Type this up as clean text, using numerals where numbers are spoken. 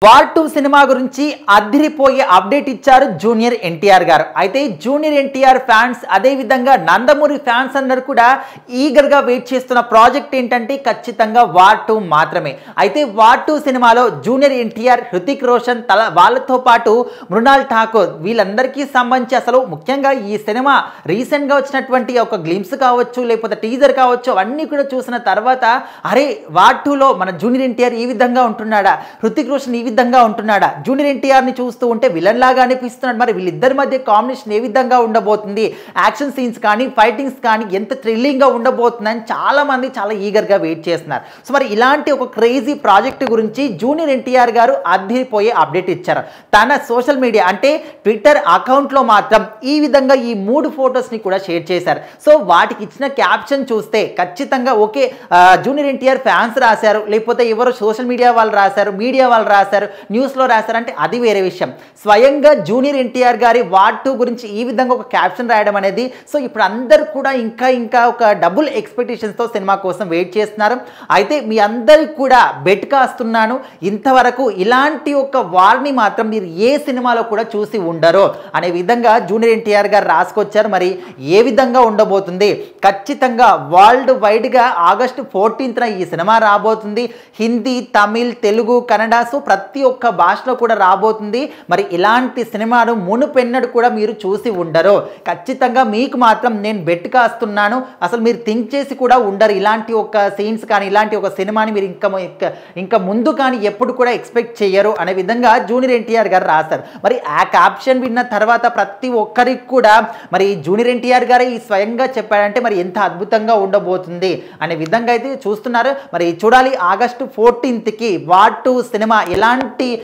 War 2 cinema గురించి అదిరిపోయే update ఇచ్చారు జూనియర్ ఎన్టీఆర్ గారు. అయితే జూనియర్ ఎన్టీఆర్ ఫ్యాన్స్ అదే విధంగా నందమూరి ఫ్యాన్స్ అందరూ కూడా ఈగర్ గా వెయిట్ చేస్తున్న ప్రాజెక్ట్ ఏంటంటే ఖచ్చితంగా వార్ 2 మాత్రమే. అయితే వార్ 2 సినిమాలో జూనియర్ ఎన్టీఆర్, హృతిక్ రోషన్ వాళ్ళతో పాటు మృణాల్ ఠాకూర్ వీళ్ళందరికీ సంబంధించి అసలు ముఖ్యంగా ఈ సినిమా రీసెంట్ గా వచ్చినటువంటి ఒక గ్లిమ్స్ కావచ్చు, లేకపోతే టీజర్ కావచ్చు, అవన్నీ కూడా చూసిన తర్వాత అరే వార్ 2లో మన జూనియర్ ఎన్టీఆర్ ఈ విధంగా ఉంటున్నాడా, హృతిక్ రోషన్ ఈ విధంగా ఉంటున్నాడా, జూనియర్ ఎన్టీఆర్ ని చూస్తూ ఉంటే విలన్ లాగా అనిపిస్తున్నాడు, మరి వీళ్ళిద్దరి మధ్య కాంబినేషన్ ఏ విధంగా ఉండబోతుంది, యాక్షన్ సీన్స్ కానీ ఫైటింగ్స్ కానీ ఎంత థ్రిల్లింగ్ గా ఉండబోతుందని చాలా మంది చాలా ఈగర్ గా వెయిట్ చేస్తున్నారు. సో మరి ఇలాంటి ఒక క్రేజీ ప్రాజెక్ట్ గురించి జూనియర్ ఎన్టీఆర్ గారు అదిరిపోయే అప్డేట్ ఇచ్చారు. తన సోషల్ మీడియా అంటే ట్విట్టర్ అకౌంట్ లో మాత్రం ఈ విధంగా ఈ 3 ఫొటోస్ ని కూడా షేర్ చేశారు. సో వాటికి ఇచ్చిన క్యాప్షన్ చూస్తే ఖచ్చితంగా ఓకే జూనియర్ ఎన్టీఆర్ ఫ్యాన్స్ రాశారు, లేకపోతే ఎవరో సోషల్ మీడియా వాళ్ళు రాశారు, మీడియా వాళ్ళు రాశారు, న్యూస్లో రాశారంటే అది వేరే విషయం. స్వయంగా జూనియర్ ఎన్టీఆర్ గారి వార్ 2 గురించి ఈ విధంగా ఒక క్యాప్షన్ రాయడం అనేది సో ఇప్పుడు అందరు కూడా ఇంకా ఒక డబుల్ ఎక్స్పెక్టేషన్స్తో సినిమా కోసం వెయిట్ చేస్తున్నారు. అయితే మీ అందరికి కూడా బెట్ కాస్తున్నాను, ఇంతవరకు ఇలాంటి ఒక వార్ని మాత్రం మీరు ఏ సినిమాలో కూడా చూసి ఉండరు అనే విధంగా జూనియర్ ఎన్టీఆర్ గారు రాసుకొచ్చారు. మరి ఏ విధంగా ఉండబోతుంది, ఖచ్చితంగా వరల్డ్ వైడ్గా ఆగస్టు 14న ఈ సినిమా రాబోతుంది. హిందీ, తమిళ్, తెలుగు, కన్నడ సో ప్రతి ఒక్క భాషలో కూడా రాబోతుంది. మరి ఇలాంటి సినిమాను మునుపెన్నడు కూడా మీరు చూసి ఉండరు. ఖచ్చితంగా మీకు మాత్రం నేను బెట్ కాస్తున్నాను, అసలు మీరు థింక్ చేసి కూడా ఉండరు ఇలాంటి ఒక సీన్స్ కానీ ఇలాంటి ఒక సినిమాని మీరు ఇంకా ముందు కానీ ఎప్పుడు కూడా ఎక్స్పెక్ట్ చేయరు అనే విధంగా జూనియర్ ఎన్టీఆర్ గారు రాశారు. మరి ఆ క్యాప్షన్ విన్న తర్వాత ప్రతి ఒక్కరికి కూడా మరి జూనియర్ ఎన్టీఆర్ గారే ఈ స్వయంగా చెప్పాడంటే మరి ఎంత అద్భుతంగా ఉండబోతుంది అనే విధంగా అయితే చూస్తున్నారు. మరి చూడాలి ఆగస్టు 14కి వార్ 2 సినిమా ఎలాంటి